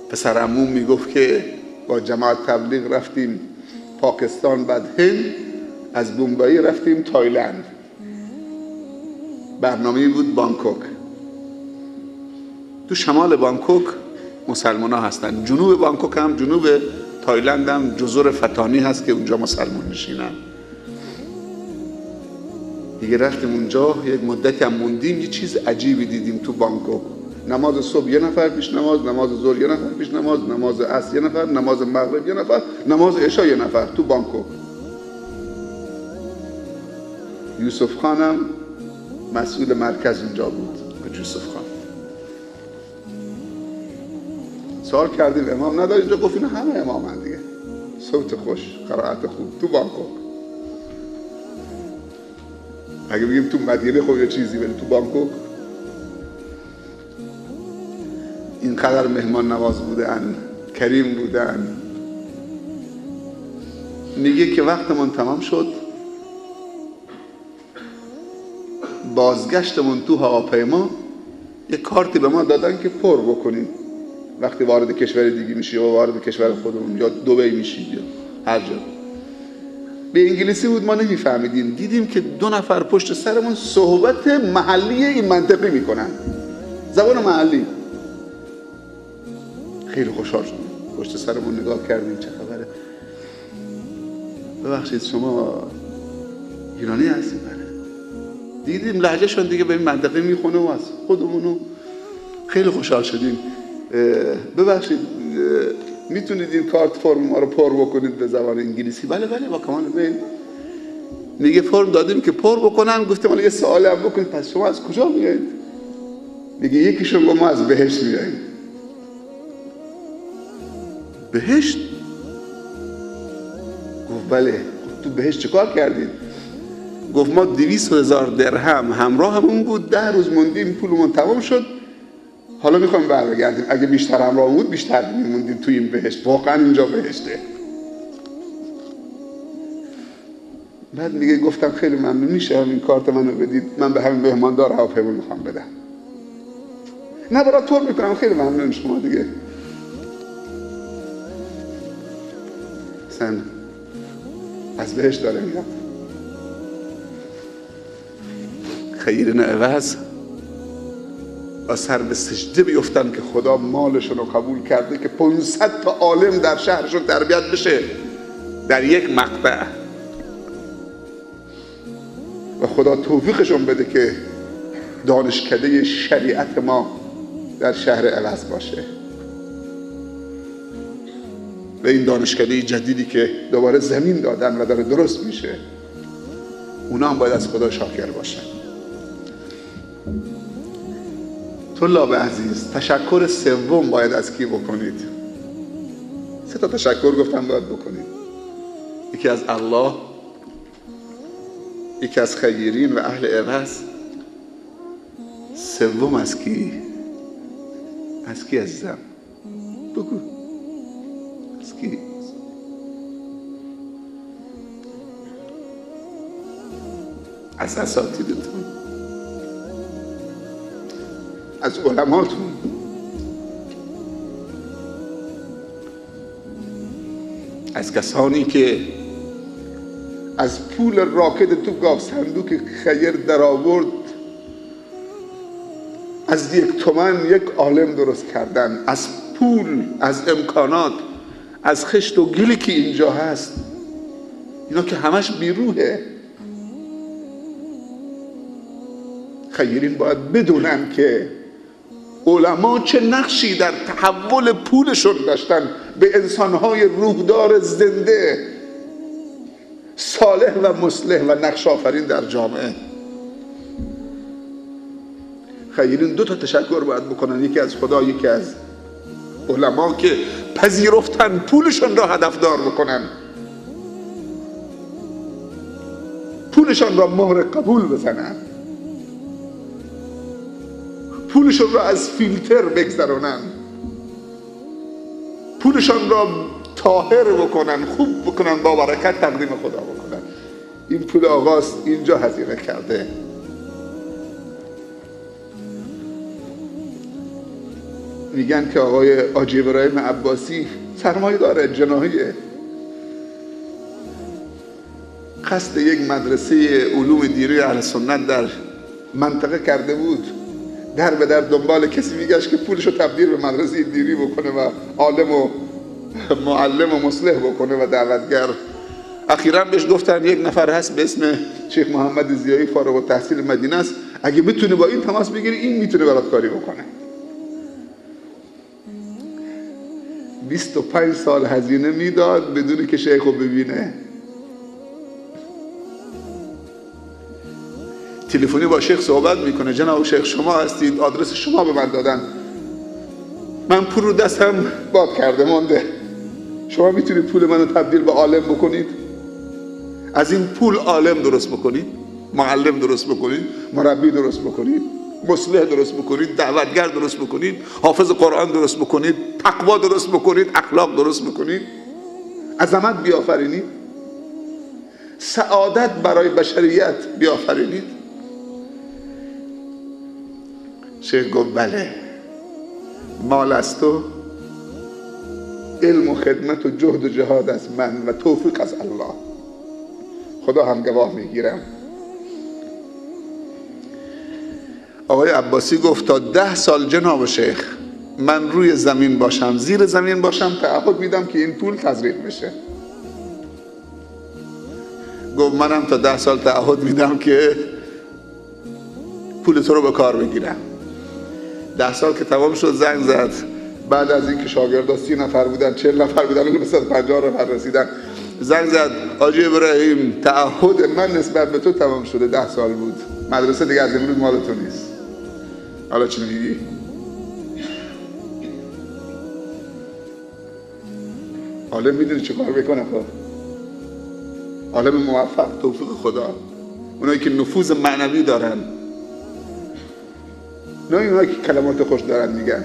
پسر عموم میگفت که با جماعت تبلیغ رفتیم پاکستان، بعد هند، از بومبایی رفتیم تایلند. برنامه بود بانکوک. تو شمال بانکوک مسلمان ها هستن، جنوب بانکوک هم، جنوب تایلند هم جزر فتانی هست که اونجا مسلمان نشینن. دیگه رفتیم اونجا، یک مدتی هم موندیم. یه چیز عجیبی دیدیم تو بانکوک. نماز صبح یه نفر پیش نماز، نماز ظهر یه نفر پیش نماز، نماز عصر یه نفر، نماز مغرب یه نفر، نماز عشا یه نفر تو بانکوک. یوسف خانم مسئول مرکز اونجا بود. یوسف خان سوال کردیم امام نداری اینجا؟ گفت اینا همه امامن دیگه، صوت خوش، قرائت خوب تو بانکوک. اگه بگیم تو مدینه خب یه چیزی، ولی تو بانکوک اینقدر مهمان نواز بودن، کریم بودن. میگه که وقتمون تمام شد، بازگشتمون تو هواپیما یه کارتی به ما دادن که پر بکنیم وقتی وارد کشور دیگه میشی، یا وارد کشور خودمون، یا دبی میشی، یا هر جا. به انگلیسی بود، ما نمیفهمیدیم. دیدیم که 2 نفر پشت سرمون صحبت محلی این منطقه میکنن، زبان محلی. خیلی خوشحال شدیم، پشت سرمون نگاه کردیم چه خبره. ببخشید شما ایرانی هستید؟ بله. دیدیم لهجهشون دیگه به این منطقه میخونه و از خودمونو. خیلی خوشحال شدیم. ببخشید میتونید این کارت فرم ما رو پر بکنید به زبان انگلیسی؟ بله بله با کمال میل. میگه فرم دادیم که پر بکنن. گفتم حالا یه سوال هم بکنید، پس شما از کجا میایید؟ میگه یکیشون گفت ما از بهشت میاییم. بهشت؟ گفت بله. تو بهشت چیکار کردید؟ گفت ما 200,000 درهم همراهمون بود، 10 روز موندیم پولمون تمام شد، حالا میخوایم برگردیم. اگه بیشتر همراه بود بیشتر میموندیم تو این بهشت. واقعا اینجا بهشته. بعد میگه گفتم خیلی ممنون، میشه همین کارت منو بدید، من به همین مهماندار هواپیما میخوام بدم. نه برات طور میکنم، خیلی ممنون شما دیگه. سن از بهشت داره میاد. خیرین عوض و سر به سجده بیفتن که خدا مالشون رو قبول کرده که 500 تا عالم در شهرشون تربیت بشه در یک مقطع، و خدا توفیقشون بده که دانشکده شریعت ما در شهر عوض باشه. و این دانشکده جدیدی که دوباره زمین دادن و داره درست میشه، اونا هم باید از خدا شاکر باشن. طلاب عزیز، تشکر سوم باید از کی بکنید؟ 3 تا تشکر گفتم باید بکنید. یکی از الله، یکی از خیرین و اهل عوض، سوم از کی؟ از کی عزیزم؟ بگو از کی؟ از اساتیدتون، از علماتون. از کسانی که از پول راکد تو گاف صندوق خیر در آورد، از 1 تومن 1 عالم درست کردن. از پول، از امکانات، از خشت و گلی که اینجا هست، اینا که همش بیروحه. خیرین باید بدونن که علما چه نقشی در تحول پولشون داشتن به انسانهای روحدار زنده، صالح و مصلح و نقش آفرین در جامعه. خیرین 2 تا تشکر باید بکنن، یکی از خدا، یکی از علما که پذیرفتن پولشون را هدفدار بکنن، پولشون را مهر قبول بزنن، پولشون را از فیلتر بگذرونن، پولشون را طاهر بکنن، خوب بکنن، با برکت تقدیم خدا بکنن. این پول آقاست، اینجا هزینه کرده. میگن که آقای حاجی ابراهیم عباسی سرمایه داره جناحیه، قصد یک مدرسه علوم دینی اهل سنت در منطقه کرده بود، در به در دنبال کسی میگشت که پولشو تبدیل به مدرسه دینی بکنه و عالم و معلم و مصلح بکنه و دعوتگر. اخیراً بهش گفتن یک نفر هست به اسم شیخ محمد ضیایی فارغ التحصیل مدینه است، اگه میتونه با این تماس بگیری این میتونه برات کاری بکنه. 25 سال هزینه میداد بدون که شیخو ببینه. تلفنی با شیخ صحبت میکنه، جناب شیخ شما هستید، آدرس شما به من دادن، من پول رو دستم باد کرده مونده، شما میتونید پول منو تبدیل به عالم بکنید، از این پول عالم درست بکنید، معلم درست بکنید، مربی درست بکنید، مصلح درست بکنید، دعوتگر درست بکنید، حافظ قرآن درست بکنید، تقوا درست بکنید، اخلاق درست بکنید، عظمت بیافرینید، سعادت برای بشریت بیافرینید. شیخ گفت بله، مال از تو، علم و خدمت و جهد و جهاد از من و توفیق از الله، خدا هم گواه میگیرم. آقای عباسی گفت تا 10 سال جناب شیخ من روی زمین باشم، زیر زمین باشم، تعهد میدم که این پول تزریق بشه. گفت منم تا 10 سال تعهد میدم که پول تو رو به کار بگیرم. 10 سال که تمام شد زنگ زد، بعد از اینکه شاگردا 30 نفر بودن 40 نفر بودن به 150 نفر رسیدن، زنگ زد حاجی ابراهیم تعهد من نسبت به تو تمام شده، 10 سال بود، مدرسه دیگه از امروز مال تو نیست. حالا چی میگی؟ عالم میدونی چه کار بکنه؟ خب عالم موفق توفیق خدا، اونایی که نفوذ معنوی دارن، نه اونایی که کلمات خوش دارن میگن.